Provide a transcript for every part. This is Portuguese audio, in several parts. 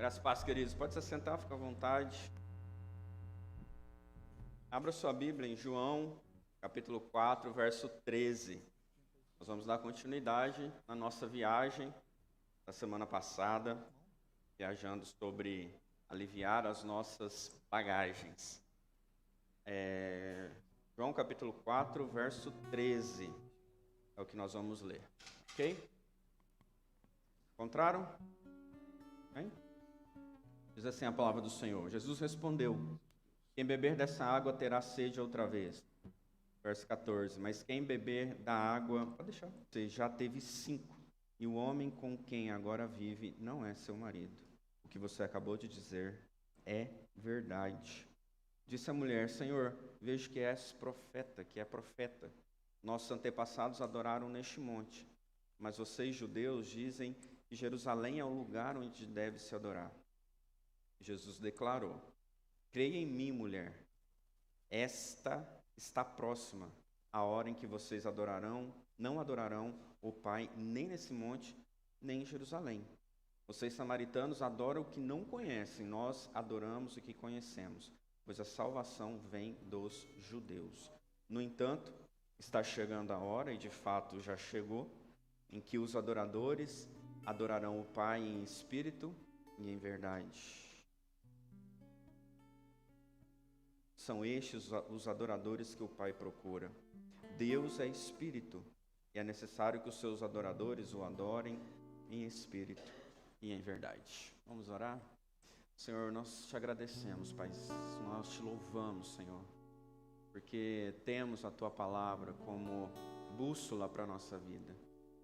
Graças a Deus, queridos. Pode se sentar, fica à vontade. Abra sua Bíblia em João, capítulo 4, verso 13. Nós vamos dar continuidade na nossa viagem da semana passada, viajando sobre aliviar as nossas bagagens. João, capítulo 4, verso 13. É o que nós vamos ler. Ok? Encontraram? Bem? Diz assim a palavra do Senhor. Jesus respondeu: quem beber dessa água terá sede outra vez. Verso 14. Mas quem beber da água, pode deixar, você já teve 5, e o homem com quem agora vive não é seu marido. O que você acabou de dizer é verdade. Disse a mulher: Senhor, vejo que és profeta, que é profeta. Nossos antepassados adoraram neste monte, mas vocês, judeus, dizem que Jerusalém é o lugar onde deve se adorar. Jesus declarou: creia em mim, mulher. Esta está próxima, a hora em que vocês não adorarão o Pai nem nesse monte, nem em Jerusalém. Vocês, samaritanos, adoram o que não conhecem, nós adoramos o que conhecemos, pois a salvação vem dos judeus. No entanto, está chegando a hora, e de fato já chegou, em que os adoradores adorarão o Pai em espírito e em verdade. São estes os adoradores que o Pai procura. Deus é espírito, e é necessário que os seus adoradores o adorem em espírito e em verdade. Vamos orar? Senhor, nós te agradecemos, Pai, nós te louvamos, Senhor, porque temos a Tua palavra como bússola para a nossa vida.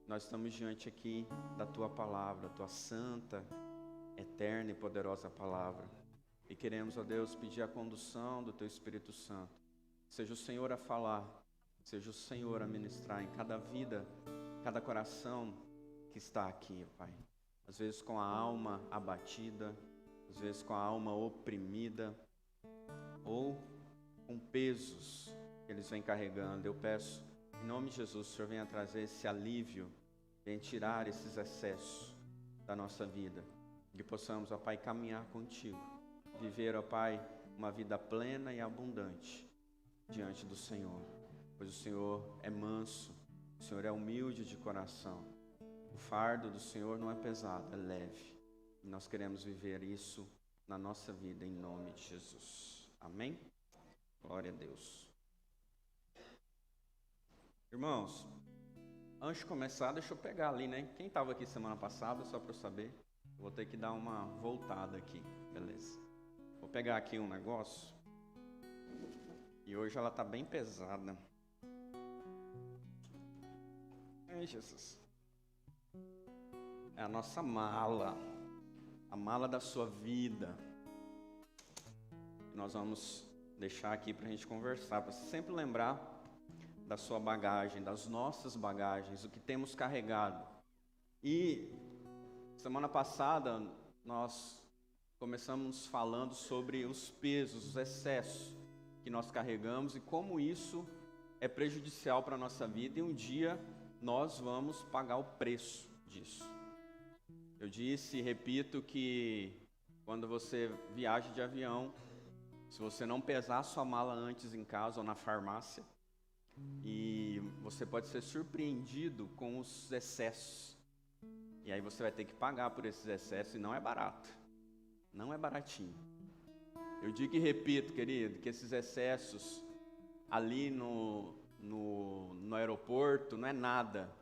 Nós estamos diante aqui da Tua palavra, Tua santa, eterna e poderosa palavra. E queremos, ó Deus, pedir a condução do Teu Espírito Santo. Seja o Senhor a falar, seja o Senhor a ministrar em cada vida, cada coração que está aqui, Pai. Às vezes com a alma abatida, às vezes com a alma oprimida, ou com pesos que eles vêm carregando. Eu peço, em nome de Jesus, o Senhor venha trazer esse alívio, venha tirar esses excessos da nossa vida, que possamos, ó Pai, caminhar contigo. Viver, ó Pai, uma vida plena e abundante diante do Senhor, pois o Senhor é manso, o Senhor é humilde de coração. O fardo do Senhor não é pesado, é leve. E nós queremos viver isso na nossa vida, em nome de Jesus. Amém? Glória a Deus. Irmãos, antes de começar, deixa eu pegar ali, né? Quem estava aqui semana passada, só para eu saber. Eu vou ter que dar uma voltada aqui, beleza? Vou pegar aqui um negócio, e hoje ela está bem pesada. Ai, Jesus. É a nossa mala, a mala da sua vida. Nós vamos deixar aqui para a gente conversar, para você sempre lembrar da sua bagagem, das nossas bagagens, o que temos carregado. E semana passada nós começamos falando sobre os pesos, os excessos que nós carregamos e como isso é prejudicial para a nossa vida, e um dia nós vamos pagar o preço disso. Eu disse e repito que quando você viaja de avião, se você não pesar a sua mala antes em casa ou na farmácia, e você pode ser surpreendido com os excessos, e aí você vai ter que pagar por esses excessos, e não é barato. Não é baratinho. Eu digo e repito, querido, que esses excessos ali no aeroporto não é nada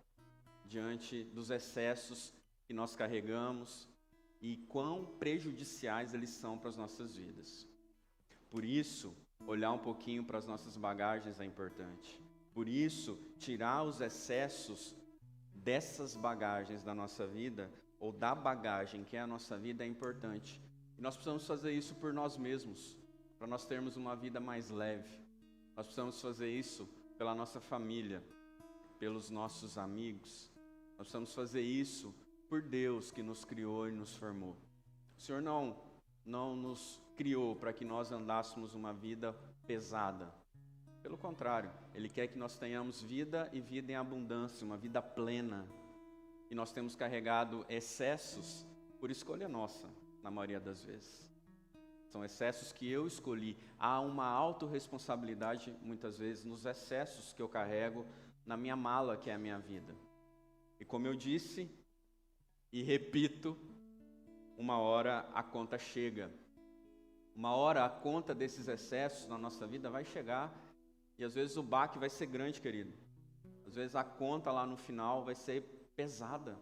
diante dos excessos que nós carregamos e quão prejudiciais eles são para as nossas vidas. Por isso, olhar um pouquinho para as nossas bagagens é importante. Por isso, tirar os excessos dessas bagagens da nossa vida, ou da bagagem que é a nossa vida, é importante. E nós precisamos fazer isso por nós mesmos, para nós termos uma vida mais leve. Nós precisamos fazer isso pela nossa família, pelos nossos amigos. Nós precisamos fazer isso por Deus que nos criou e nos formou. O Senhor não nos criou para que nós andássemos uma vida pesada. Pelo contrário, Ele quer que nós tenhamos vida e vida em abundância, uma vida plena. E nós temos carregado excessos por escolha nossa. na maioria das vezes. São excessos que eu escolhi. Há uma autorresponsabilidade, muitas vezes, nos excessos que eu carrego na minha mala, que é a minha vida. E como eu disse, e repito, uma hora a conta chega. Uma hora a conta desses excessos na nossa vida vai chegar, e às vezes o baque vai ser grande, querido. Às vezes a conta lá no final vai ser pesada.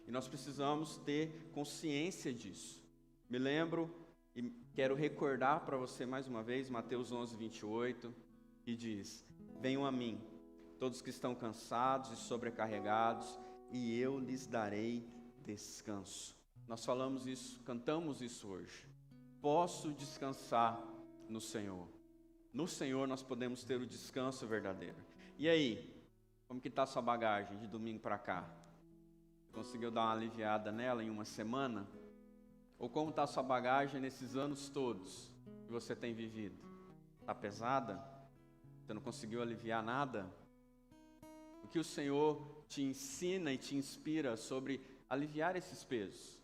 E nós precisamos ter consciência disso. Me lembro e quero recordar para você mais uma vez, Mateus 11, 28, que diz: venham a mim, todos que estão cansados e sobrecarregados, e eu lhes darei descanso. Nós falamos isso, cantamos isso hoje. Posso descansar no Senhor. No Senhor nós podemos ter o descanso verdadeiro. E aí, como que está a sua bagagem de domingo para cá? Conseguiu dar uma aliviada nela em uma semana? Ou como está a sua bagagem nesses anos todos que você tem vivido? Está pesada? Você não conseguiu aliviar nada? O que o Senhor te ensina e te inspira sobre aliviar esses pesos?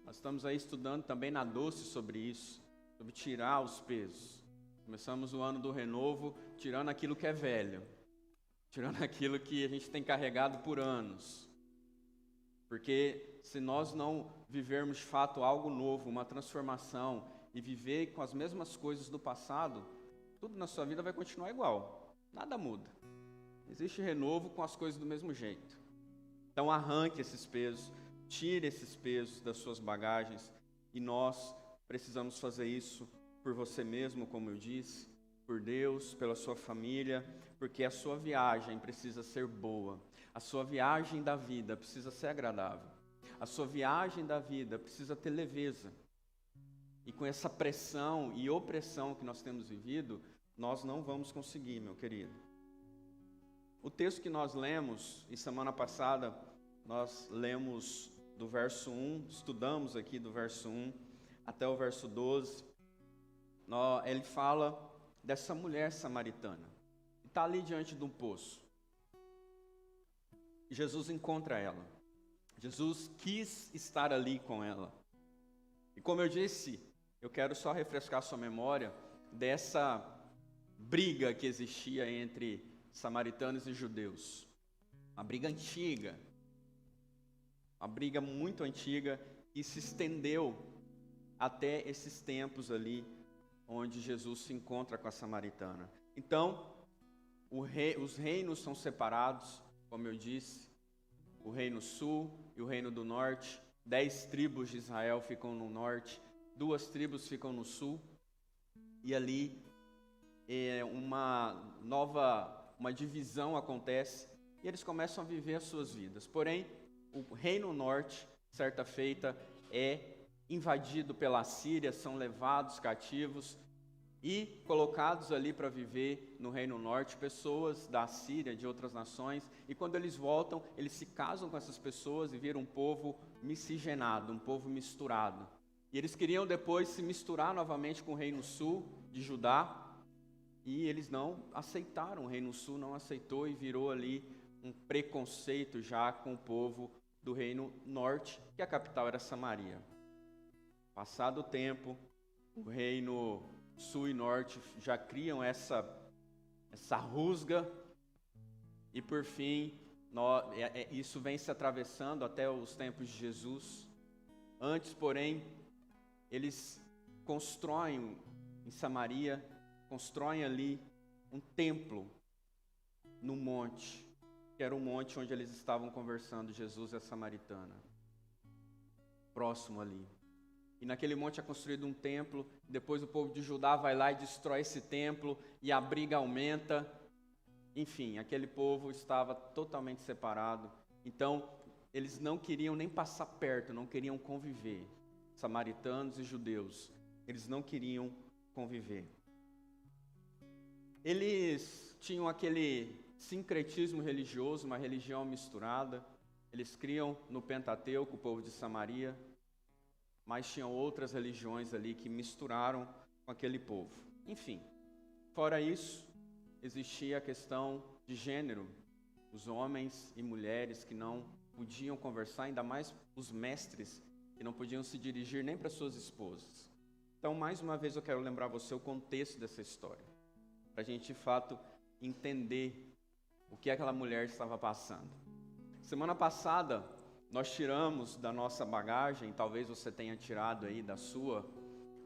Nós estamos aí estudando também na Doce sobre isso, sobre tirar os pesos. Começamos o ano do renovo tirando aquilo que é velho, tirando aquilo que a gente tem carregado por anos. Porque se nós não vivermos de fato algo novo, uma transformação, e viver com as mesmas coisas do passado, tudo na sua vida vai continuar igual, nada muda. Existe renovo com as coisas do mesmo jeito. Então arranque esses pesos, tire esses pesos das suas bagagens, e nós precisamos fazer isso por você mesmo, como eu disse, por Deus, pela sua família, porque a sua viagem precisa ser boa, a sua viagem da vida precisa ser agradável, a sua viagem da vida precisa ter leveza. E com essa pressão e opressão que nós temos vivido, nós não vamos conseguir, meu querido. O texto que nós lemos, e semana passada nós lemos do verso 1, estudamos aqui do verso 1 até o verso 12, ele fala dessa mulher samaritana, que está ali diante de um poço. Jesus encontra ela. Jesus quis estar ali com ela. E como eu disse, eu quero só refrescar sua memória dessa briga que existia entre samaritanos e judeus. Uma briga antiga, uma briga muito antiga, e se estendeu até esses tempos ali, onde Jesus se encontra com a samaritana. Então, os reinos são separados, como eu disse, o reino sul e o reino do norte. 10 tribos de Israel ficam no norte, 2 tribos ficam no sul, e ali uma divisão acontece, e eles começam a viver as suas vidas. Porém, o reino norte, certa feita, é invadido pela Síria, são levados cativos e colocados ali para viver no reino norte, pessoas da Síria, de outras nações, e quando eles voltam, eles se casam com essas pessoas e viram um povo miscigenado, um povo misturado. E eles queriam depois se misturar novamente com o reino sul de Judá, e eles não aceitaram, o reino sul não aceitou, e virou ali um preconceito já com o povo do reino norte, que a capital era Samaria. Passado o tempo, o reino sul e norte já criam essa rusga, e por fim, isso vem se atravessando até os tempos de Jesus. Antes, porém, eles constroem em Samaria, constroem ali um templo no monte, que era o monte onde eles estavam conversando, Jesus e a samaritana, próximo ali. E naquele monte é construído um templo, depois o povo de Judá vai lá e destrói esse templo, e a briga aumenta. Enfim, aquele povo estava totalmente separado, então eles não queriam nem passar perto, não queriam conviver. Samaritanos e judeus, eles não queriam conviver. Eles tinham aquele sincretismo religioso, uma religião misturada. Eles criam no Pentateuco, o povo de Samaria, mas tinham outras religiões ali que misturaram com aquele povo. Enfim, fora isso, existia a questão de gênero. Os homens e mulheres que não podiam conversar, ainda mais os mestres que não podiam se dirigir nem para suas esposas. Então, mais uma vez, eu quero lembrar você o contexto dessa história, para a gente, de fato, entender o que aquela mulher estava passando. Semana passada, nós tiramos da nossa bagagem, talvez você tenha tirado aí da sua,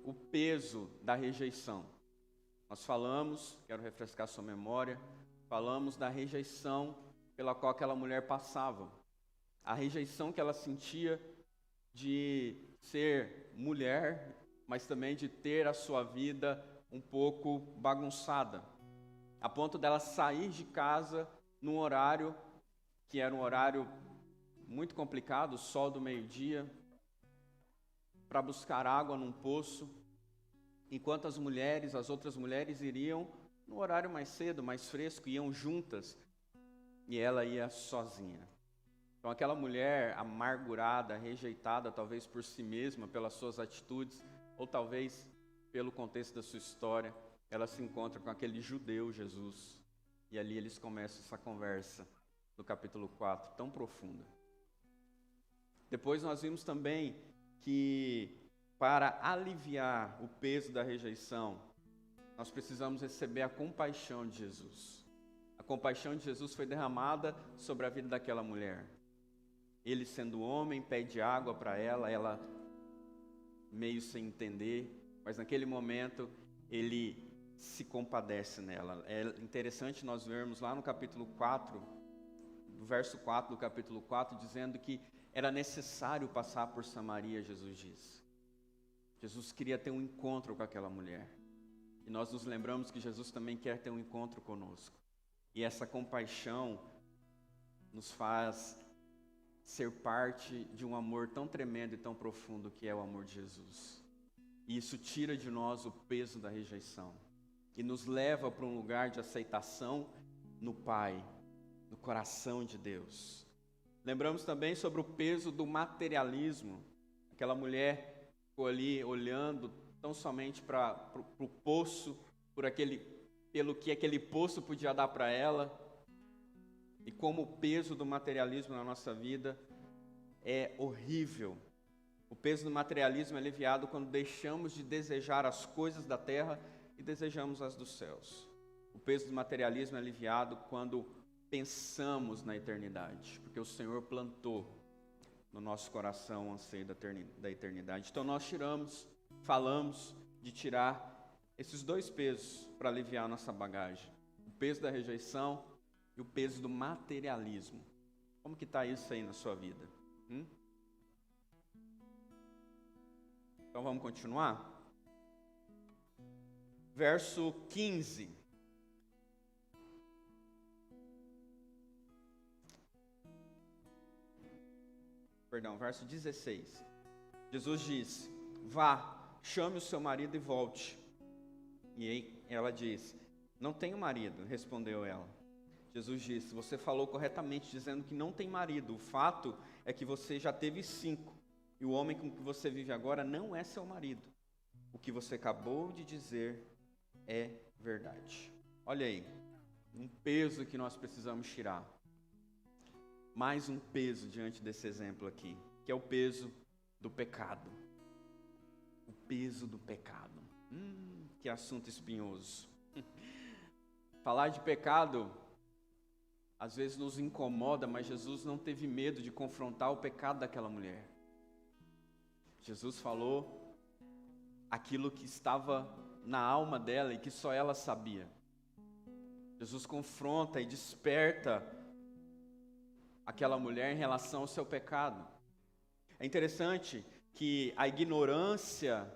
o peso da rejeição. Nós falamos, quero refrescar sua memória, falamos da rejeição pela qual aquela mulher passava. A rejeição que ela sentia de ser mulher, mas também de ter a sua vida um pouco bagunçada, a ponto dela sair de casa num horário que era um horário muito complicado, o sol do meio-dia, para buscar água num poço, enquanto as outras mulheres iriam no horário mais cedo, mais fresco, iam juntas, e ela ia sozinha. Então aquela mulher amargurada, rejeitada talvez por si mesma, pelas suas atitudes, ou talvez pelo contexto da sua história, ela se encontra com aquele judeu Jesus, e ali eles começam essa conversa do capítulo 4, tão profunda. Depois nós vimos também que para aliviar o peso da rejeição, nós precisamos receber a compaixão de Jesus. A compaixão de Jesus foi derramada sobre a vida daquela mulher. Ele, sendo homem, pede água para ela meio sem entender, mas naquele momento ele se compadece nela. É interessante nós vermos lá no capítulo 4, do verso 4 do capítulo 4, dizendo que era necessário passar por Samaria, Jesus disse. Jesus queria ter um encontro com aquela mulher. E nós nos lembramos que Jesus também quer ter um encontro conosco. E essa compaixão nos faz ser parte de um amor tão tremendo e tão profundo que é o amor de Jesus. E isso tira de nós o peso da rejeição. E nos leva para um lugar de aceitação no Pai, no coração de Deus. Lembramos também sobre o peso do materialismo. Aquela mulher ficou ali olhando tão somente para o poço, pelo que aquele poço podia dar para ela. E como o peso do materialismo na nossa vida é horrível. O peso do materialismo é aliviado quando deixamos de desejar as coisas da terra e desejamos as dos céus. O peso do materialismo é aliviado quando pensamos na eternidade, porque o Senhor plantou no nosso coração o anseio da eternidade. Então nós falamos de tirar esses dois pesos para aliviar a nossa bagagem. O peso da rejeição e o peso do materialismo. Como que está isso aí na sua vida? Então vamos continuar? Verso 15. Verso 16. Jesus disse: vá, chame o seu marido e volte. E aí ela disse: não tenho marido, respondeu ela. Jesus disse: você falou corretamente dizendo que não tem marido. O fato é que você já teve 5. E o homem com que você vive agora não é seu marido. O que você acabou de dizer é verdade. Olha aí, um peso que nós precisamos tirar. Mais um peso diante desse exemplo aqui, que é o peso do pecado. O peso do pecado. Que assunto espinhoso. Falar de pecado às vezes nos incomoda, mas Jesus não teve medo de confrontar o pecado daquela mulher. Jesus falou aquilo que estava na alma dela e que só ela sabia. Jesus confronta e desperta aquela mulher em relação ao seu pecado. É interessante que a ignorância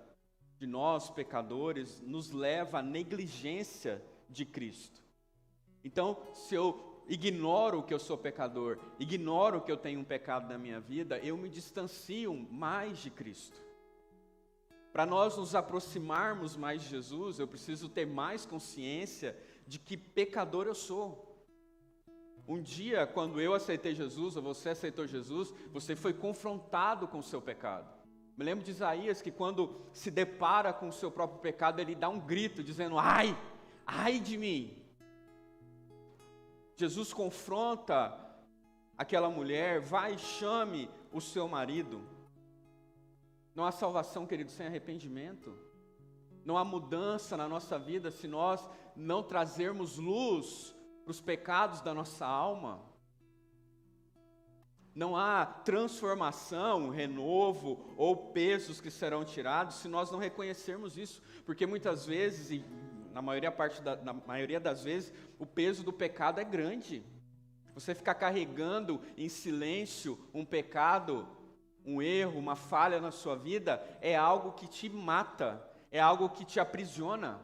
de nós, pecadores, nos leva à negligência de Cristo. Então, se eu ignoro que eu sou pecador, ignoro que eu tenho um pecado na minha vida, eu me distancio mais de Cristo. Para nós nos aproximarmos mais de Jesus, eu preciso ter mais consciência de que pecador eu sou. Um dia, quando eu aceitei Jesus, ou você aceitou Jesus, você foi confrontado com o seu pecado. Me lembro de Isaías, que quando se depara com o seu próprio pecado, ele dá um grito, dizendo: ai, ai de mim. Jesus confronta aquela mulher: vai e chame o seu marido. Não há salvação, querido, sem arrependimento. Não há mudança na nossa vida se nós não trazermos luz para os pecados da nossa alma. Não há transformação, renovo ou pesos que serão tirados se nós não reconhecermos isso. Porque muitas vezes, e na maioria das vezes, o peso do pecado é grande. Você ficar carregando em silêncio um pecado, um erro, uma falha na sua vida, é algo que te mata, é algo que te aprisiona.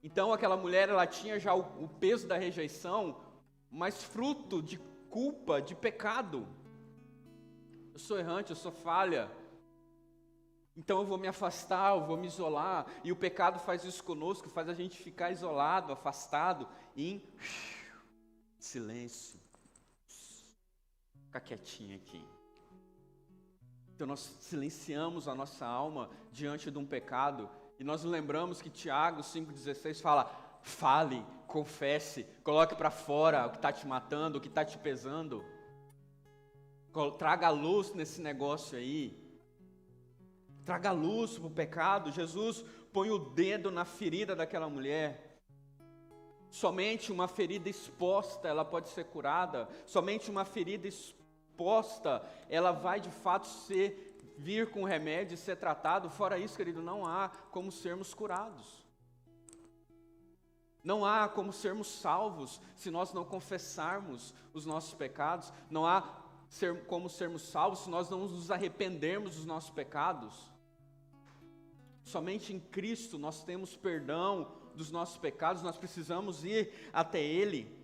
Então aquela mulher, ela tinha já o peso da rejeição, mas fruto de culpa, de pecado. Eu sou errante, eu sou falha. Então eu vou me afastar, eu vou me isolar. E o pecado faz isso conosco, faz a gente ficar isolado, afastado, em silêncio. Ficar quietinho aqui. Então nós silenciamos a nossa alma diante de um pecado. E nós lembramos que Tiago 5,16 fala: fale, confesse, coloque para fora o que está te matando, o que está te pesando. Traga luz nesse negócio aí. Traga luz para o pecado. Jesus põe o dedo na ferida daquela mulher. Somente uma ferida exposta ela pode ser curada. Somente uma ferida exposta ela vai de fato vir com remédio e ser tratado. Fora isso, querido, não há como sermos curados. Não há como sermos salvos se nós não confessarmos os nossos pecados. Não há como sermos salvos se nós não nos arrependermos dos nossos pecados. Somente em Cristo nós temos perdão dos nossos pecados. Nós precisamos ir até Ele.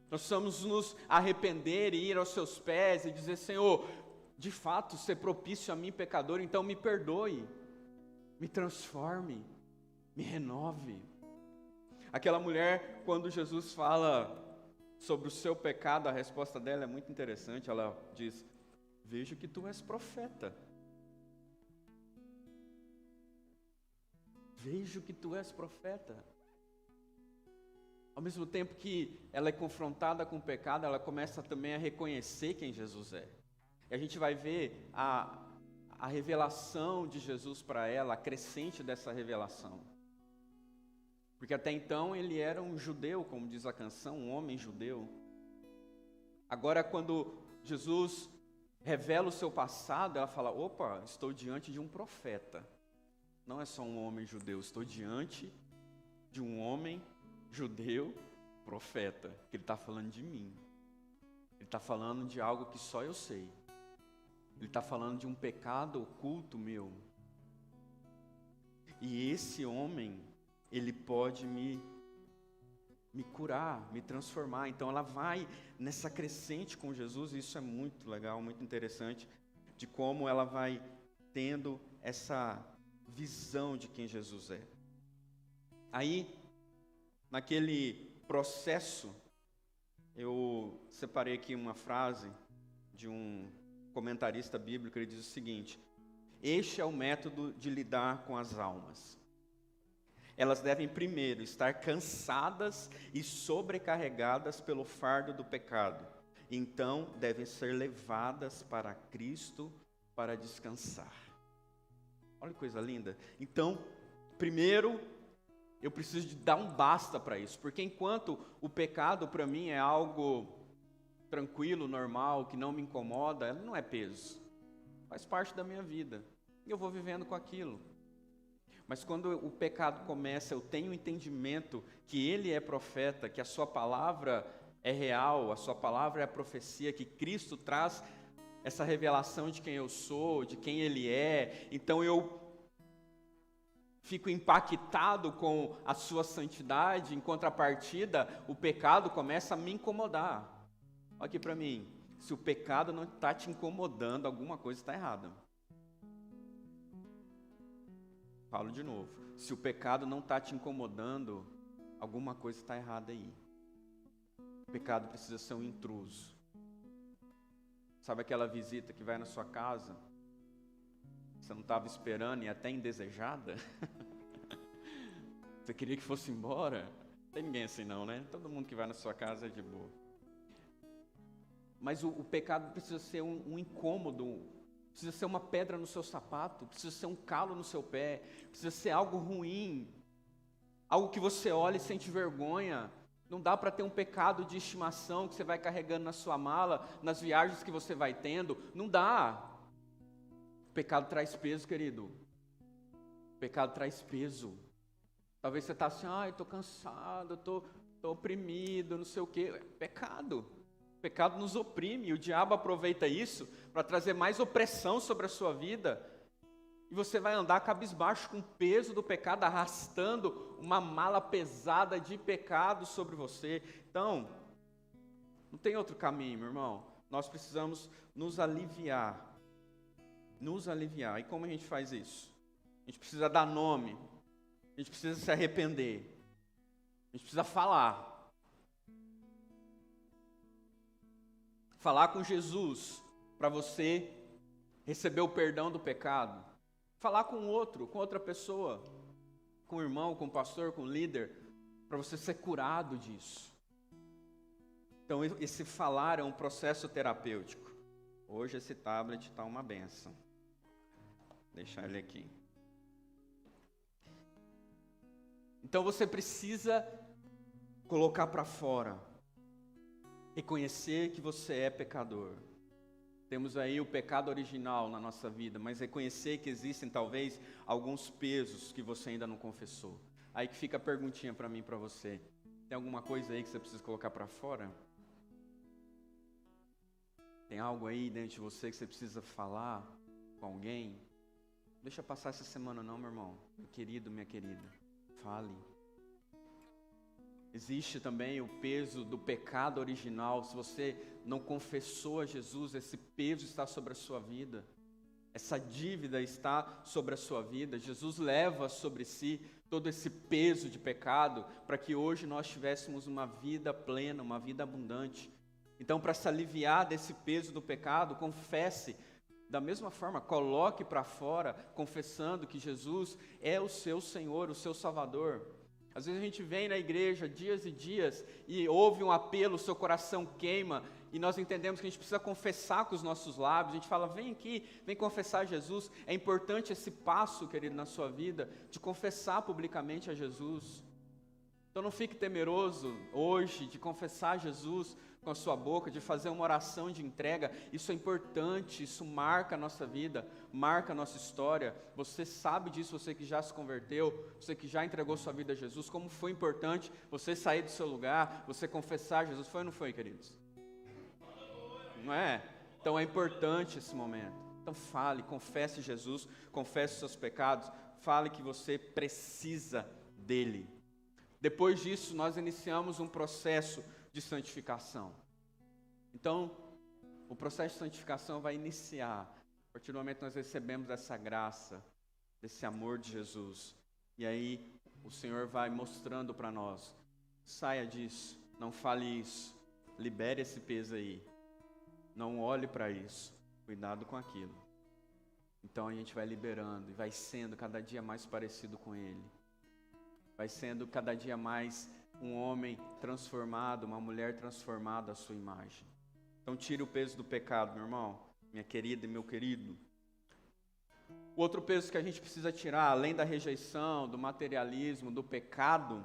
Nós precisamos nos arrepender e ir aos seus pés e dizer: Senhor, de fato, ser propício a mim, pecador, então me perdoe, me transforme, me renove. Aquela mulher, quando Jesus fala sobre o seu pecado, a resposta dela é muito interessante. Ela diz: vejo que tu és profeta. Vejo que tu és profeta. Ao mesmo tempo que ela é confrontada com o pecado, ela começa também a reconhecer quem Jesus é. E a gente vai ver a revelação de Jesus para ela, a crescente dessa revelação. Porque até então ele era um judeu, como diz a canção, um homem judeu. Agora, quando Jesus revela o seu passado, ela fala: opa, estou diante de um profeta. Não é só um homem judeu, estou diante de um homem judeu profeta, que ele está falando de mim. Ele está falando de algo que só eu sei. Ele está falando de um pecado oculto meu. E esse homem, ele pode me curar, me transformar. Então ela vai nessa crescente com Jesus, e isso é muito legal, muito interessante, de como ela vai tendo essa visão de quem Jesus é. Aí, naquele processo, eu separei aqui uma frase de um comentarista bíblico. Ele diz o seguinte: este é o método de lidar com as almas. Elas devem primeiro estar cansadas e sobrecarregadas pelo fardo do pecado. Então devem ser levadas para Cristo para descansar. Olha que coisa linda. Então, primeiro, eu preciso de dar um basta para isso. Porque enquanto o pecado para mim é algo tranquilo, normal, que não me incomoda, ele não é peso. Faz parte da minha vida. E eu vou vivendo com aquilo. Mas quando o pecado começa, eu tenho o entendimento que ele é profeta, que a sua palavra é real, a sua palavra é a profecia, que Cristo traz essa revelação de quem eu sou, de quem ele é. Então eu fico impactado com a sua santidade. Em contrapartida, o pecado começa a me incomodar. Olha aqui para mim, se o pecado não está te incomodando, alguma coisa está errada. Falo de novo, se o pecado não está te incomodando, alguma coisa está errada aí. O pecado precisa ser um intruso. Sabe aquela visita que vai na sua casa? Você não estava esperando e até indesejada? Você queria que fosse embora? Não tem ninguém assim não, né? Todo mundo que vai na sua casa é de boa. mas o pecado precisa ser um incômodo, precisa ser uma pedra no seu sapato, precisa ser um calo no seu pé, precisa ser algo ruim, algo que você olha e sente vergonha. Não dá para ter um pecado de estimação que você vai carregando na sua mala, nas viagens que você vai tendo. Não dá. O pecado traz peso, querido. O pecado traz peso. Talvez você está assim, estou cansado, estou oprimido, não sei o quê. Pecado. O pecado nos oprime. E o diabo aproveita isso para trazer mais opressão sobre a sua vida. E você vai andar cabisbaixo com o peso do pecado, arrastando uma mala pesada de pecado sobre você. Então, não tem outro caminho, meu irmão. Nós precisamos nos aliviar. Nos aliviar. E como a gente faz isso? A gente precisa dar nome. A gente precisa se arrepender. A gente precisa falar. Falar com Jesus para você receber o perdão do pecado. Falar com outro, com outra pessoa, com o irmão, com o pastor, com o líder, para você ser curado disso. Então, esse falar é um processo terapêutico. Hoje esse tablet está uma benção. Deixar ele aqui. Então, você precisa colocar para fora, reconhecer que você é pecador. Temos aí o pecado original na nossa vida, mas reconhecer que existem talvez alguns pesos que você ainda não confessou. Aí que fica a perguntinha para mim e para você. Tem alguma coisa aí que você precisa colocar para fora? Tem algo aí dentro de você que você precisa falar com alguém? Não deixa passar essa semana não, meu irmão. Meu querido, minha querida. Fale. Existe também o peso do pecado original. Se você não confessou a Jesus, esse peso está sobre a sua vida. Essa dívida está sobre a sua vida. Jesus leva sobre si todo esse peso de pecado para que hoje nós tivéssemos uma vida plena, uma vida abundante. Então, para se aliviar desse peso do pecado, confesse. Da mesma forma, coloque para fora, confessando que Jesus é o seu Senhor, o seu Salvador. Às vezes a gente vem na igreja dias e dias e ouve um apelo, o seu coração queima e nós entendemos que a gente precisa confessar com os nossos lábios. A gente fala, vem aqui, vem confessar a Jesus. É importante esse passo, querido, na sua vida, de confessar publicamente a Jesus. Então não fique temeroso hoje de confessar Jesus com a sua boca, de fazer uma oração de entrega. Isso é importante, isso marca a nossa vida, marca a nossa história. Você sabe disso, você que já se converteu, você que já entregou sua vida a Jesus, como foi importante você sair do seu lugar, você confessar Jesus. Foi ou não foi, queridos? Não é? Então é importante esse momento. Então fale, confesse Jesus, confesse os seus pecados, fale que você precisa dele. Depois disso, nós iniciamos um processo de santificação. Então, o processo de santificação vai iniciar a partir do momento que nós recebemos essa graça, desse amor de Jesus. E aí, o Senhor vai mostrando para nós, saia disso, não fale isso, libere esse peso aí, não olhe para isso, cuidado com aquilo. Então, a gente vai liberando e vai sendo cada dia mais parecido com Ele. Vai sendo cada dia mais um homem transformado, uma mulher transformada à sua imagem. Então tire o peso do pecado, meu irmão, minha querida e meu querido. O outro peso que a gente precisa tirar, além da rejeição, do materialismo, do pecado,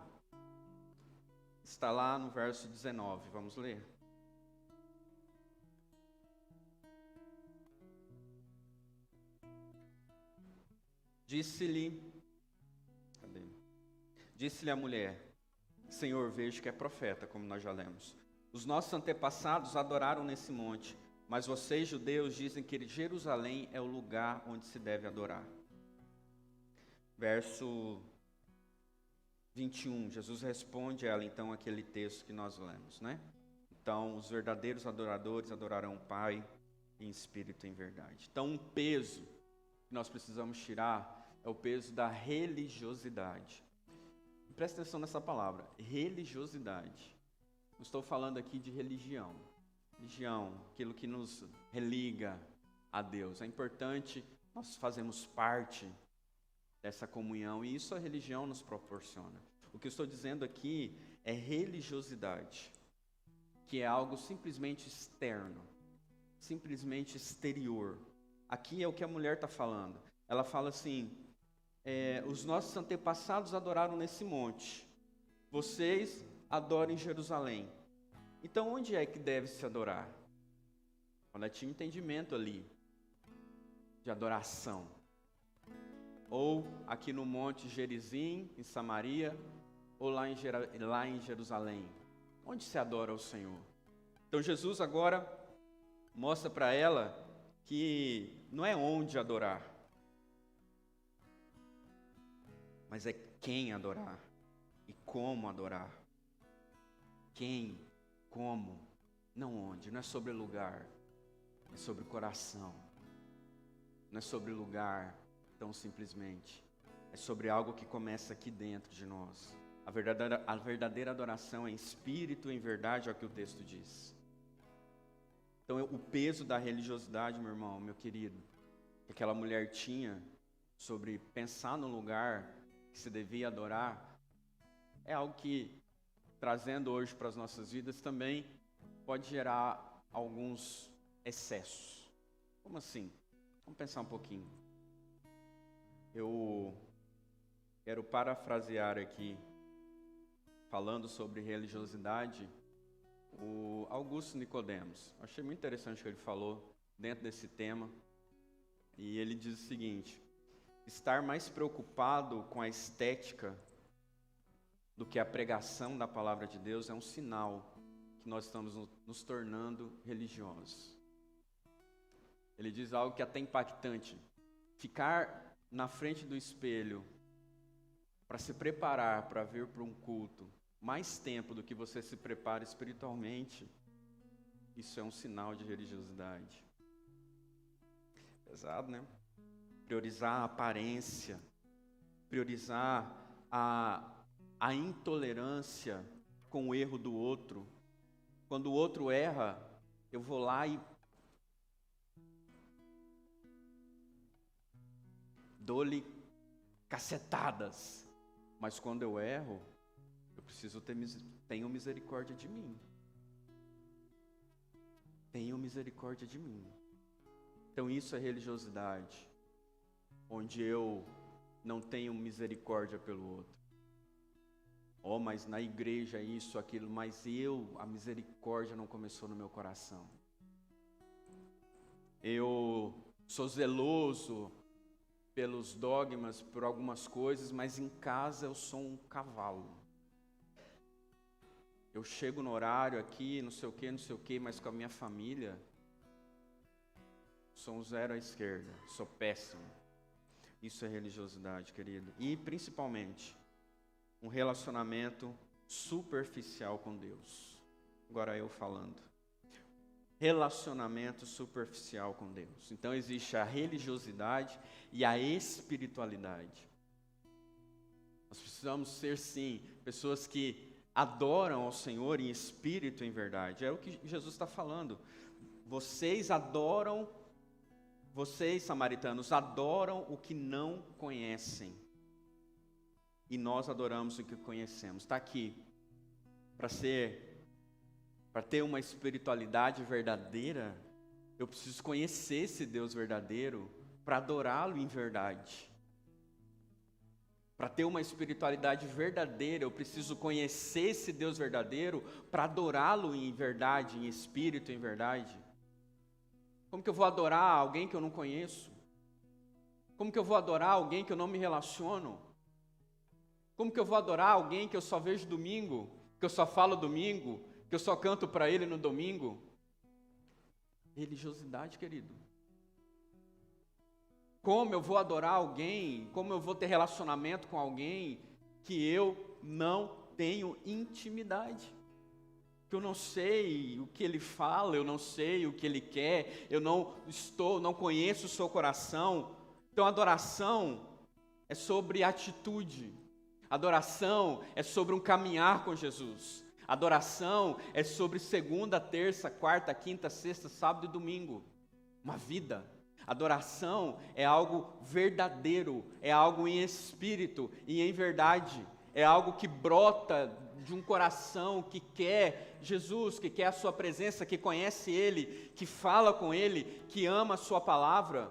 está lá no verso 19. Vamos ler? Disse-lhe a mulher, Senhor, vejo que é profeta, como nós já lemos. Os nossos antepassados adoraram nesse monte, mas vocês, judeus, dizem que Jerusalém é o lugar onde se deve adorar. Verso 21, Jesus responde a ela, então, aquele texto que nós lemos, né? Então, os verdadeiros adoradores adorarão o Pai em espírito e em verdade. Então, um peso que nós precisamos tirar é o peso da religiosidade. Presta atenção nessa palavra, religiosidade. Não estou falando aqui de religião. Religião, aquilo que nos religa a Deus. É importante, nós fazemos parte dessa comunhão e isso a religião nos proporciona. O que eu estou dizendo aqui é religiosidade. que é algo simplesmente externo, simplesmente exterior. Aqui é o que a mulher está falando. Ela fala assim, os nossos antepassados adoraram nesse monte, vocês adoram em Jerusalém. Então onde é que deve se adorar? Ela tinha entendimento ali, de adoração. Ou aqui no monte Gerizim, em Samaria, ou lá em Jerusalém. Onde se adora ao Senhor? Então Jesus agora mostra para ela que não é onde adorar, mas é quem adorar e como adorar. Quem, como, não onde. Não é sobre lugar, é sobre coração. Não é sobre lugar tão simplesmente. É sobre algo que começa aqui dentro de nós. A verdadeira adoração é em espírito e em verdade, é o que o texto diz. Então, o peso da religiosidade, meu irmão, meu querido, que aquela mulher tinha sobre pensar no lugar que se devia adorar, é algo que, trazendo hoje para as nossas vidas, também pode gerar alguns excessos. Como assim? Vamos pensar um pouquinho. Eu quero parafrasear aqui, falando sobre religiosidade, o Augusto Nicodemos. Achei muito interessante o que ele falou dentro desse tema. E ele diz o seguinte: estar mais preocupado com a estética do que a pregação da palavra de Deus é um sinal que nós estamos nos tornando religiosos. Ele diz algo que é até impactante. Ficar na frente do espelho para se preparar para vir para um culto mais tempo do que você se prepara espiritualmente, isso é um sinal de religiosidade. Pesado, né? Priorizar a aparência, priorizar a intolerância com o erro do outro. Quando o outro erra, eu vou lá e dou-lhe cacetadas. Mas quando eu erro, eu preciso tenho misericórdia de mim. Tenho misericórdia de mim. Então isso é religiosidade, onde eu não tenho misericórdia pelo outro. Oh, mas na igreja isso, aquilo, mas a misericórdia não começou no meu coração. Eu sou zeloso pelos dogmas, por algumas coisas, mas em casa eu sou um cavalo. Eu chego no horário aqui, não sei o que, mas com a minha família, sou um zero à esquerda, sou péssimo. Isso é religiosidade, querido. E principalmente, um relacionamento superficial com Deus. Agora eu falando. Relacionamento superficial com Deus. Então existe a religiosidade e a espiritualidade. Nós precisamos ser, sim, pessoas que adoram ao Senhor em espírito e em verdade. É o que Jesus está falando. Vocês, samaritanos, adoram o que não conhecem. E nós adoramos o que conhecemos. Está aqui. Para ter uma espiritualidade verdadeira, eu preciso conhecer esse Deus verdadeiro para adorá-lo em verdade. Para ter uma espiritualidade verdadeira, eu preciso conhecer esse Deus verdadeiro para adorá-lo em verdade, em espírito, em verdade. Como que eu vou adorar alguém que eu não conheço? Como que eu vou adorar alguém que eu não me relaciono? Como que eu vou adorar alguém que eu só vejo domingo, que eu só falo domingo, que eu só canto para ele no domingo? Religiosidade, querido. Como eu vou adorar alguém, como eu vou ter relacionamento com alguém que eu não tenho intimidade? Que eu não sei o que ele fala, eu não sei o que ele quer, eu não conheço o seu coração. Então, adoração é sobre atitude. Adoração é sobre um caminhar com Jesus. Adoração é sobre segunda, terça, quarta, quinta, sexta, sábado e domingo. Uma vida. Adoração é algo verdadeiro, é algo em espírito e em verdade. é algo que brota de um coração que quer Jesus, que quer a sua presença, que conhece Ele, que fala com Ele, que ama a sua palavra.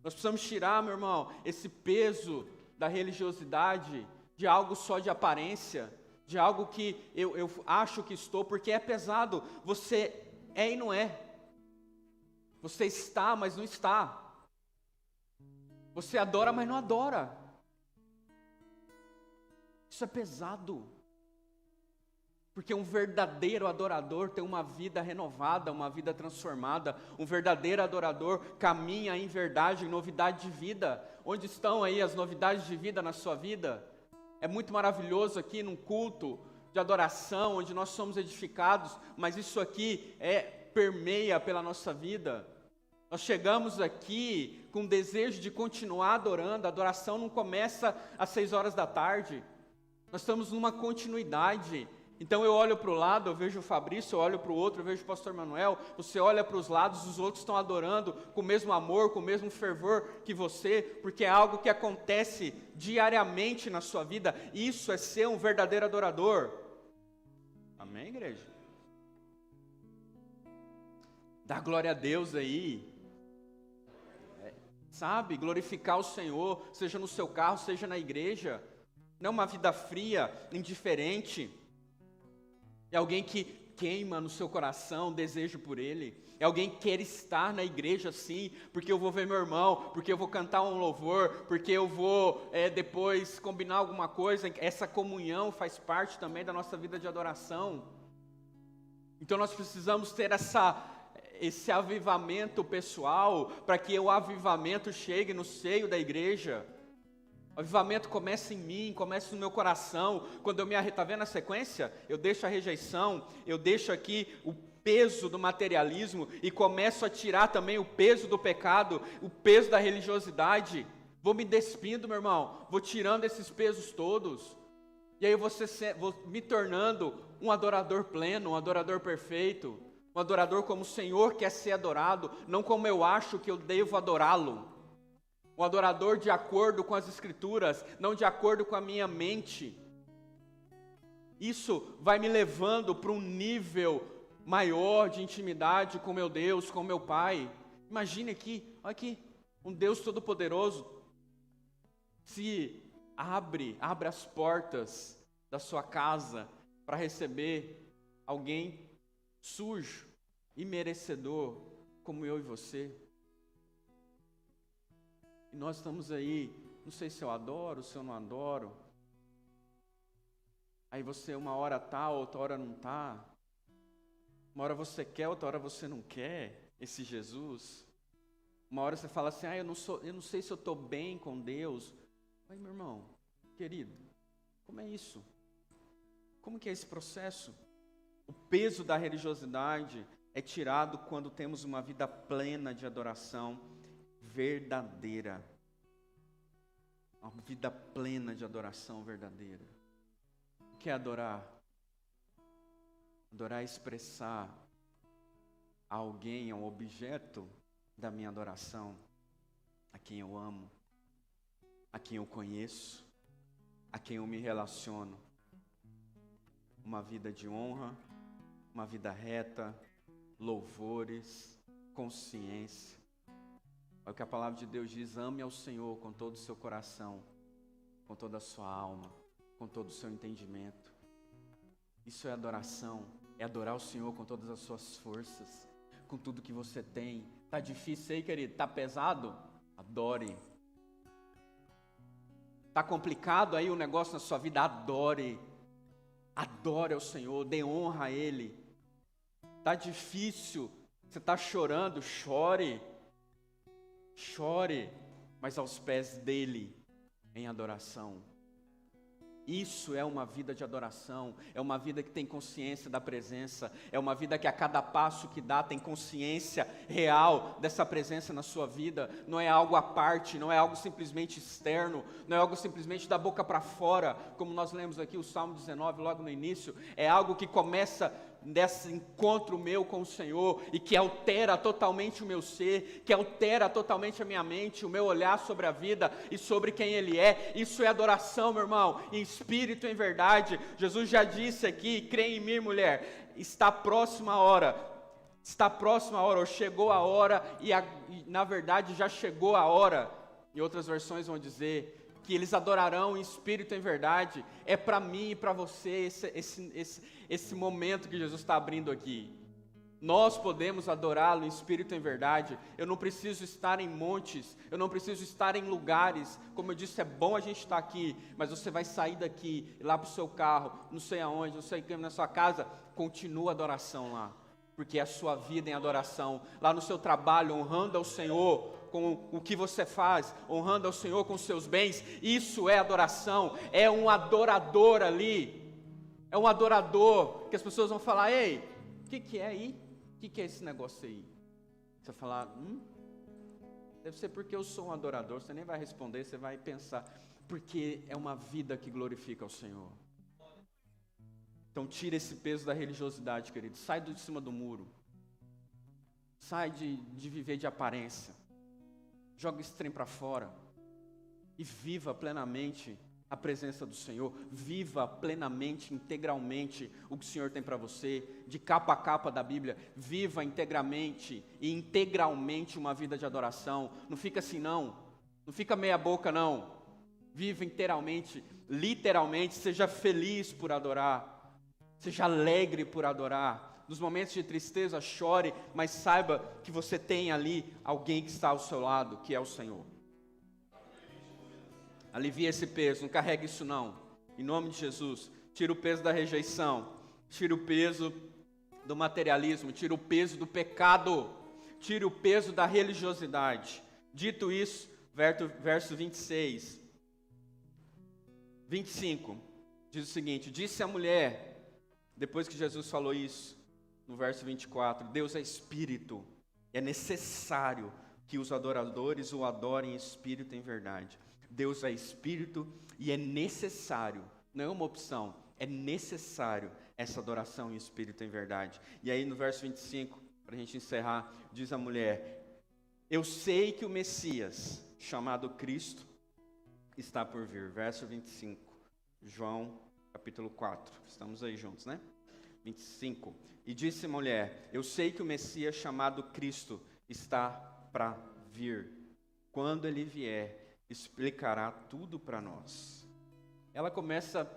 Nós precisamos tirar, meu irmão, esse peso da religiosidade, de algo só de aparência, de algo que eu acho que estou, porque é pesado. Você é e não é. Você está, mas não está. Você adora, mas não adora. Isso é pesado. Porque um verdadeiro adorador tem uma vida renovada, uma vida transformada. Um verdadeiro adorador caminha em verdade, em novidade de vida. Onde estão aí as novidades de vida na sua vida? É muito maravilhoso aqui num culto de adoração, onde nós somos edificados, mas isso aqui permeia pela nossa vida. Nós chegamos aqui com desejo de continuar adorando. A adoração não começa às 6 horas da tarde. Nós estamos numa continuidade. Então eu olho para o lado, eu vejo o Fabrício, eu olho para o outro, eu vejo o pastor Manuel, você olha para os lados, os outros estão adorando com o mesmo amor, com o mesmo fervor que você, porque é algo que acontece diariamente na sua vida. Isso é ser um verdadeiro adorador. Amém, igreja? Dá glória a Deus aí. Sabe, glorificar o Senhor, seja no seu carro, seja na igreja. Não uma vida fria, indiferente. É alguém que queima no seu coração desejo por Ele. É alguém que quer estar na igreja sim, porque eu vou ver meu irmão, porque eu vou cantar um louvor, porque eu vou depois combinar alguma coisa. Essa comunhão faz parte também da nossa vida de adoração. Então nós precisamos ter esse avivamento pessoal, para que o avivamento chegue no seio da igreja. O avivamento começa em mim, começa no meu coração. Quando eu está vendo a sequência? Eu deixo a rejeição, eu deixo aqui o peso do materialismo e começo a tirar também o peso do pecado, o peso da religiosidade. Vou me despindo, meu irmão, vou tirando esses pesos todos. E aí vou me tornando um adorador pleno, um adorador perfeito, um adorador como o Senhor quer ser adorado, não como eu acho que eu devo adorá-lo. Um adorador de acordo com as Escrituras, não de acordo com a minha mente. Isso vai me levando para um nível maior de intimidade com meu Deus, com meu Pai. Imagine aqui, olha aqui, um Deus Todo-Poderoso se abre as portas da sua casa para receber alguém sujo, imerecedor, como eu e você. E nós estamos aí, não sei se eu adoro, se eu não adoro. Aí você uma hora tá, outra hora não tá. Uma hora você quer, outra hora você não quer esse Jesus. Uma hora você fala assim, eu não sei se eu estou bem com Deus. Mas meu irmão, querido, como é isso? Como que é esse processo? O peso da religiosidade é tirado quando temos uma vida plena de adoração verdadeira. Uma vida plena de adoração verdadeira. O que é adorar? Adorar é expressar a alguém, a um objeto da minha adoração, a quem eu amo, a quem eu conheço, a quem eu me relaciono. Uma vida de honra, uma vida reta, louvores, consciência. É o que a palavra de Deus diz: ame ao Senhor com todo o seu coração, com toda a sua alma, com todo o seu entendimento. Isso é adoração, é adorar o Senhor com todas as suas forças, com tudo que você tem. Tá difícil aí, querido? Tá pesado? Adore. Tá complicado aí o negócio na sua vida? Adore. Adore ao Senhor, dê honra a Ele. Tá difícil, você tá chorando? Chore. Chore, mas aos pés dele, em adoração. Isso é uma vida de adoração, é uma vida que tem consciência da presença, é uma vida que a cada passo que dá tem consciência real dessa presença na sua vida. Não é algo à parte, não é algo simplesmente externo, não é algo simplesmente da boca para fora, como nós lemos aqui o Salmo 19 logo no início. É algo que começa desse encontro meu com o Senhor, e que altera totalmente o meu ser, que altera totalmente a minha mente, o meu olhar sobre a vida e sobre quem Ele é. Isso é adoração, meu irmão, em espírito e em verdade. Jesus já disse aqui, crê em mim, mulher, está próxima a hora, ou chegou a hora, e na verdade já chegou a hora. E outras versões vão dizer que eles adorarão em espírito e em verdade. É para mim e para você esse momento que Jesus está abrindo aqui. Nós podemos adorá-lo em espírito e em verdade. Eu não preciso estar em montes, eu não preciso estar em lugares. Como eu disse, é bom a gente estar aqui, mas você vai sair daqui, ir lá para o seu carro, não sei aonde, não sei o que, na sua casa, continua a adoração lá, porque é a sua vida em adoração. Lá no seu trabalho, honrando ao Senhor com o que você faz, honrando ao Senhor com os seus bens, isso é adoração. É um adorador ali, é um adorador, que as pessoas vão falar: ei, o que é aí? O que é esse negócio aí? Você vai falar: deve ser porque eu sou um adorador. Você nem vai responder, você vai pensar, porque é uma vida que glorifica ao Senhor. Então tira esse peso da religiosidade, querido. Sai de cima do muro. Sai de viver de aparência. Joga esse trem para fora. E viva plenamente a presença do Senhor. Viva plenamente, integralmente o que o Senhor tem para você. De capa a capa da Bíblia. Viva integramente e integralmente uma vida de adoração. Não fica assim não. Não fica meia boca não. Viva inteiramente, literalmente. Seja feliz por adorar. Seja alegre por adorar. Nos momentos de tristeza, chore, mas saiba que você tem ali alguém que está ao seu lado, que é o Senhor. Alivia esse peso, não carregue isso não. Em nome de Jesus, tira o peso da rejeição, tira o peso do materialismo, tira o peso do pecado, tira o peso da religiosidade. Dito isso, verso 25, diz o seguinte: disse a mulher, depois que Jesus falou isso, no verso 24, Deus é espírito, é necessário que os adoradores o adorem em espírito e em verdade. Deus é espírito e é necessário, não é uma opção, é necessário essa adoração em espírito e em verdade. E aí no verso 25, para a gente encerrar, diz a mulher: eu sei que o Messias, chamado Cristo, está por vir. Verso 25, João capítulo 4, estamos aí juntos, né? 25, e disse a mulher: eu sei que o Messias chamado Cristo está para vir. Quando ele vier, explicará tudo para nós. Ela começa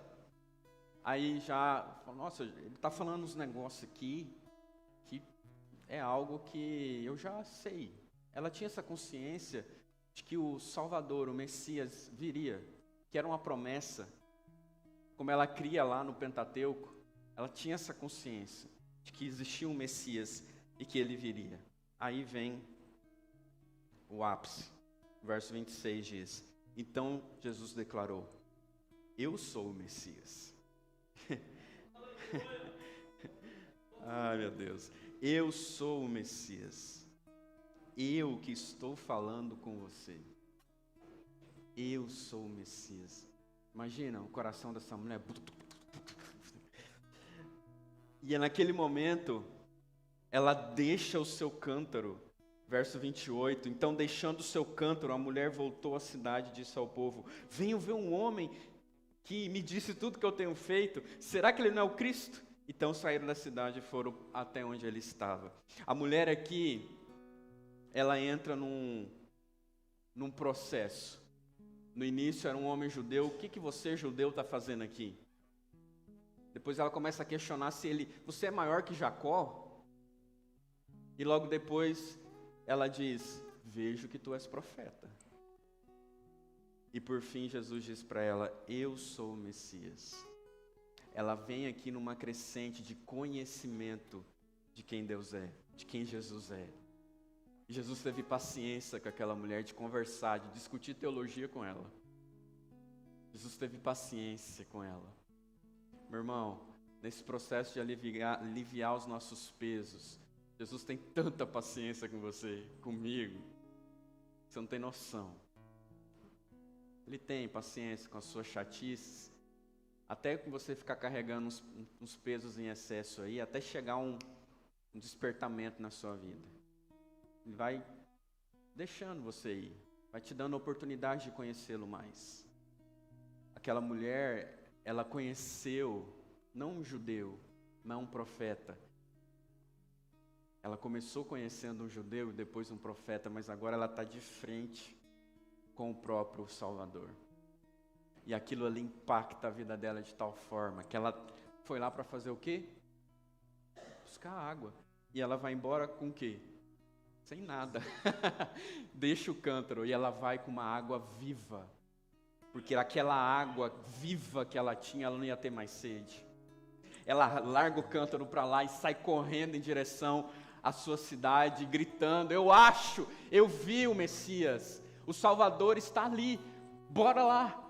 aí já, nossa, ele está falando uns negócios aqui, que é algo que eu já sei. Ela tinha essa consciência de que o Salvador, o Messias, viria, que era uma promessa, como ela cria lá no Pentateuco. Ela tinha essa consciência de que existia um Messias e que ele viria. Aí vem o ápice. Verso 26 diz: então Jesus declarou: eu sou o Messias. Ai, meu Deus. Eu sou o Messias. Eu que estou falando com você. Eu sou o Messias. Imagina o coração dessa mulher. E é naquele momento, ela deixa o seu cântaro. Verso 28, então deixando o seu cântaro, a mulher voltou à cidade e disse ao povo: venham ver um homem que me disse tudo que eu tenho feito. Será que ele não é o Cristo? Então saíram da cidade e foram até onde ele estava. A mulher aqui, ela entra num processo. No início era um homem judeu. O que você, judeu, está fazendo aqui? Depois ela começa a questionar se você é maior que Jacó? E logo depois ela diz: vejo que tu és profeta. E por fim Jesus diz para ela: eu sou o Messias. Ela vem aqui numa crescente de conhecimento de quem Deus é, de quem Jesus é. E Jesus teve paciência com aquela mulher de conversar, de discutir teologia com ela. Jesus teve paciência com ela. Meu irmão, nesse processo de aliviar os nossos pesos, Jesus tem tanta paciência com você, comigo, você não tem noção. Ele tem paciência com as suas chatices, até que você ficar carregando uns pesos em excesso aí, até chegar um despertamento na sua vida. Ele vai deixando você ir, vai te dando a oportunidade de conhecê-lo mais. Aquela mulher, ela conheceu, não um judeu, mas um profeta. Ela começou conhecendo um judeu e depois um profeta, mas agora ela está de frente com o próprio Salvador. E aquilo ali impacta a vida dela de tal forma que ela foi lá para fazer o quê? Buscar água. E ela vai embora com o quê? Sem nada. Deixa o cântaro e ela vai com uma água viva. Porque aquela água viva que ela tinha, ela não ia ter mais sede. Ela larga o cântaro para lá e sai correndo em direção à sua cidade, gritando: eu vi o Messias, o Salvador está ali, bora lá.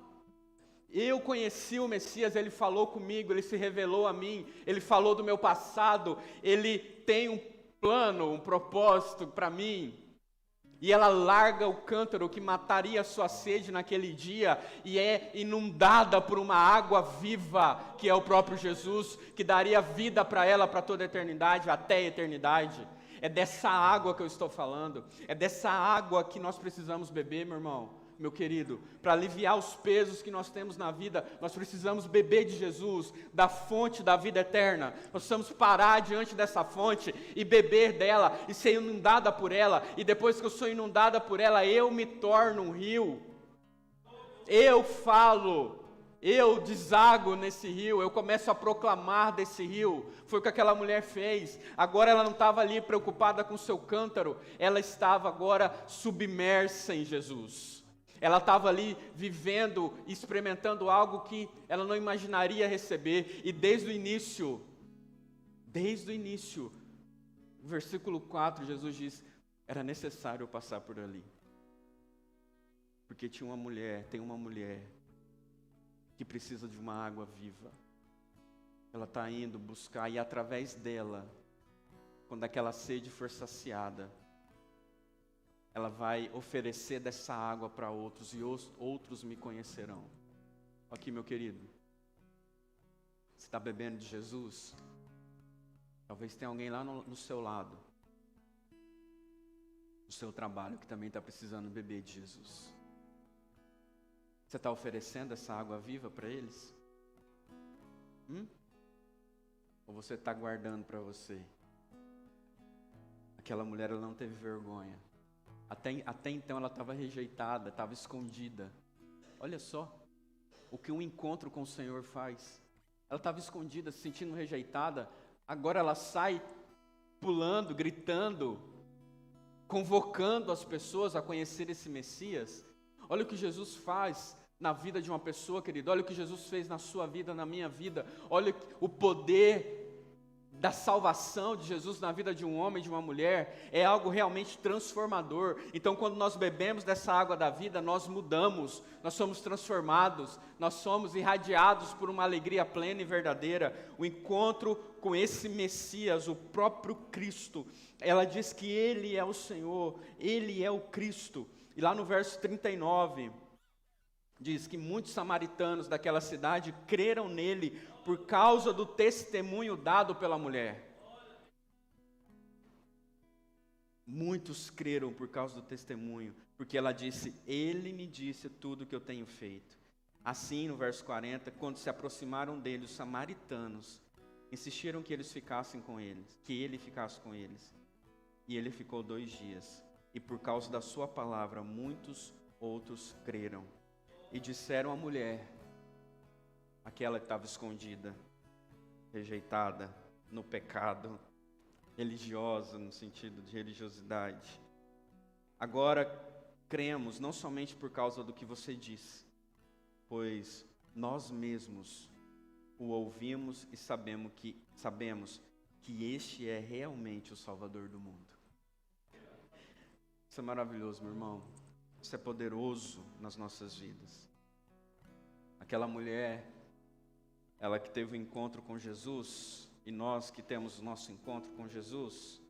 Eu conheci o Messias, ele falou comigo, ele se revelou a mim, ele falou do meu passado, ele tem um plano, um propósito para mim. E ela larga o cântaro que mataria a sua sede naquele dia e é inundada por uma água viva, que é o próprio Jesus, que daria vida para ela para toda a eternidade, até a eternidade. É dessa água que eu estou falando, é dessa água que nós precisamos beber, meu irmão. Meu querido, para aliviar os pesos que nós temos na vida, nós precisamos beber de Jesus, da fonte da vida eterna. Nós precisamos parar diante dessa fonte e beber dela, e ser inundada por ela, e depois que eu sou inundada por ela, eu me torno um rio. Eu falo, eu desago nesse rio, eu começo a proclamar desse rio. Foi o que aquela mulher fez. Agora ela não estava ali preocupada com o seu cântaro, ela estava agora submersa em Jesus. Ela estava ali vivendo, experimentando algo que ela não imaginaria receber. E desde o início, no versículo 4, Jesus diz: era necessário eu passar por ali. Porque tem uma mulher que precisa de uma água viva. Ela está indo buscar, e através dela, quando aquela sede for saciada, ela vai oferecer dessa água para outros, e outros me conhecerão. Aqui, meu querido, você está bebendo de Jesus? Talvez tenha alguém lá no seu lado, no seu trabalho, que também está precisando beber de Jesus. Você está oferecendo essa água viva para eles? Ou você está guardando para você? Aquela mulher, ela não teve vergonha. Até então ela estava rejeitada, estava escondida. Olha só o que um encontro com o Senhor faz. Ela estava escondida, se sentindo rejeitada. Agora ela sai pulando, gritando, convocando as pessoas a conhecer esse Messias. Olha o que Jesus faz na vida de uma pessoa, querido. Olha o que Jesus fez na sua vida, na minha vida. Olha o poder da salvação de Jesus na vida de um homem, de uma mulher, é algo realmente transformador. Então, quando nós bebemos dessa água da vida, nós mudamos, nós somos transformados, nós somos irradiados por uma alegria plena e verdadeira. O encontro com esse Messias, o próprio Cristo, ela diz que Ele é o Senhor, Ele é o Cristo. E lá no verso 39, diz que muitos samaritanos daquela cidade creram nele por causa do testemunho dado pela mulher. Muitos creram por causa do testemunho, porque ela disse: ele me disse tudo o que eu tenho feito. Assim, no verso 40, quando se aproximaram dele, os samaritanos insistiram que ele ficasse com eles. E ele ficou 2 dias. E por causa da sua palavra, muitos outros creram. E disseram à mulher, aquela que estava escondida, rejeitada, no pecado, religiosa, no sentido de religiosidade: agora cremos, não somente por causa do que você disse, pois nós mesmos o ouvimos e sabemos que este é realmente o Salvador do mundo. Isso é maravilhoso, meu irmão. Isso é poderoso nas nossas vidas. Aquela mulher, ela que teve um encontro com Jesus, e nós que temos o nosso encontro com Jesus,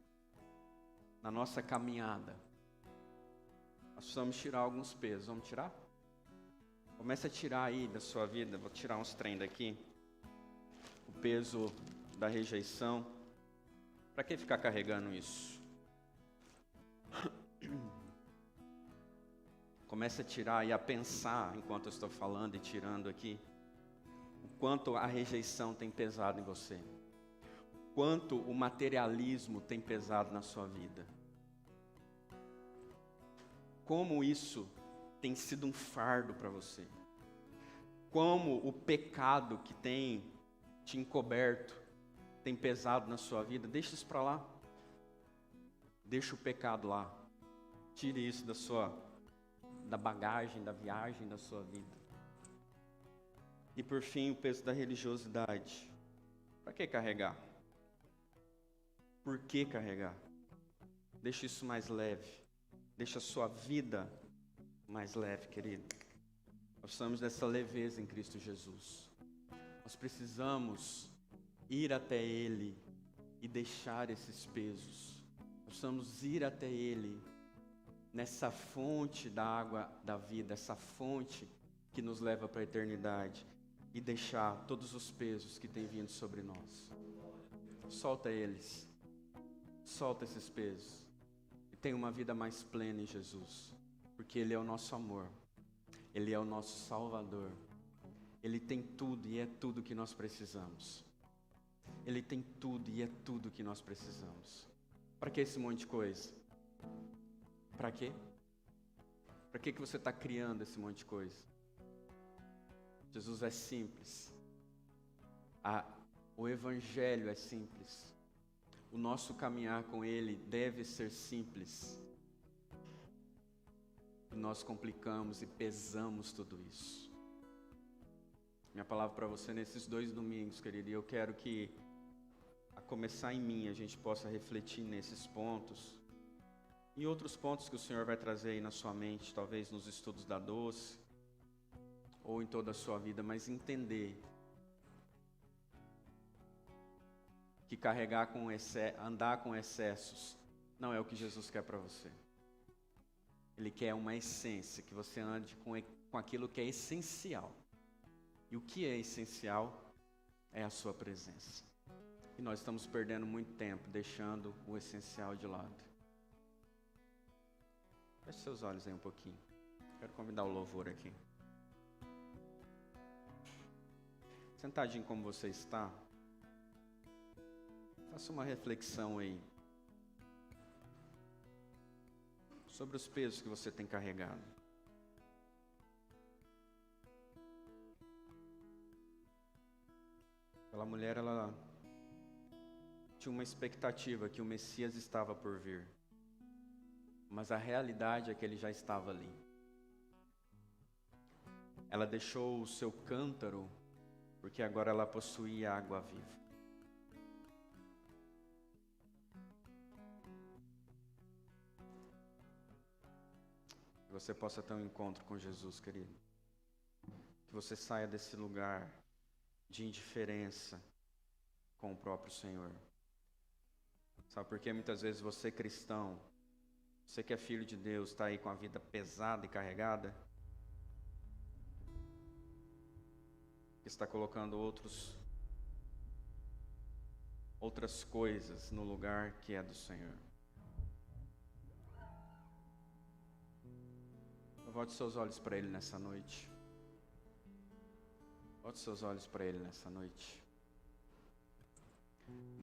na nossa caminhada, nós precisamos tirar alguns pesos. Vamos tirar? Comece a tirar aí da sua vida, vou tirar uns trem daqui, o peso da rejeição. Para que ficar carregando isso? Comece a tirar e a pensar, enquanto eu estou falando e tirando aqui, o quanto a rejeição tem pesado em você. O quanto o materialismo tem pesado na sua vida. Como isso tem sido um fardo para você. Como o pecado que tem te encoberto, tem pesado na sua vida. Deixa isso para lá. Deixa o pecado lá. Tire isso da bagagem, da viagem da sua vida. E por fim, o peso da religiosidade. Para que carregar? Por que carregar? Deixa isso mais leve. Deixa a sua vida mais leve, querido. Nós precisamos dessa leveza em Cristo Jesus. Nós precisamos ir até Ele e deixar esses pesos. Nós precisamos ir até Ele, nessa fonte da água da vida, essa fonte que nos leva para a eternidade, e deixar todos os pesos que têm vindo sobre nós. Solta eles. Solta esses pesos. E tenha uma vida mais plena em Jesus. Porque Ele é o nosso amor. Ele é o nosso Salvador. Ele tem tudo e é tudo que nós precisamos. Ele tem tudo e é tudo que nós precisamos. Para que esse monte de coisa? Para quê? Para que você está criando esse monte de coisa? Jesus é simples. O Evangelho é simples. O nosso caminhar com Ele deve ser simples. E nós complicamos e pesamos tudo isso. Minha palavra para você nesses 2 domingos, querido, e eu quero que, a começar em mim, a gente possa refletir nesses pontos. E outros pontos que o Senhor vai trazer aí na sua mente, talvez nos estudos da Doce, ou em toda a sua vida, mas entender que andar com excessos não é o que Jesus quer para você. Ele quer uma essência, que você ande com aquilo que é essencial. E o que é essencial é a sua presença. E nós estamos perdendo muito tempo, deixando o essencial de lado. Feche seus olhos aí um pouquinho. Quero convidar o louvor aqui. Sentadinho como você está, faça uma reflexão aí sobre os pesos que você tem carregado. Aquela mulher, ela tinha uma expectativa que o Messias estava por vir, mas a realidade é que ele já estava ali. Ela deixou o seu cântaro, porque agora ela possuía água viva. Que você possa ter um encontro com Jesus, querido. Que você saia desse lugar de indiferença com o próprio Senhor. Sabe por que muitas vezes você, cristão, você que é filho de Deus, está aí com a vida pesada e carregada? Está colocando outras coisas no lugar que é do Senhor. Volte seus olhos para Ele nessa noite. Volte seus olhos para Ele nessa noite.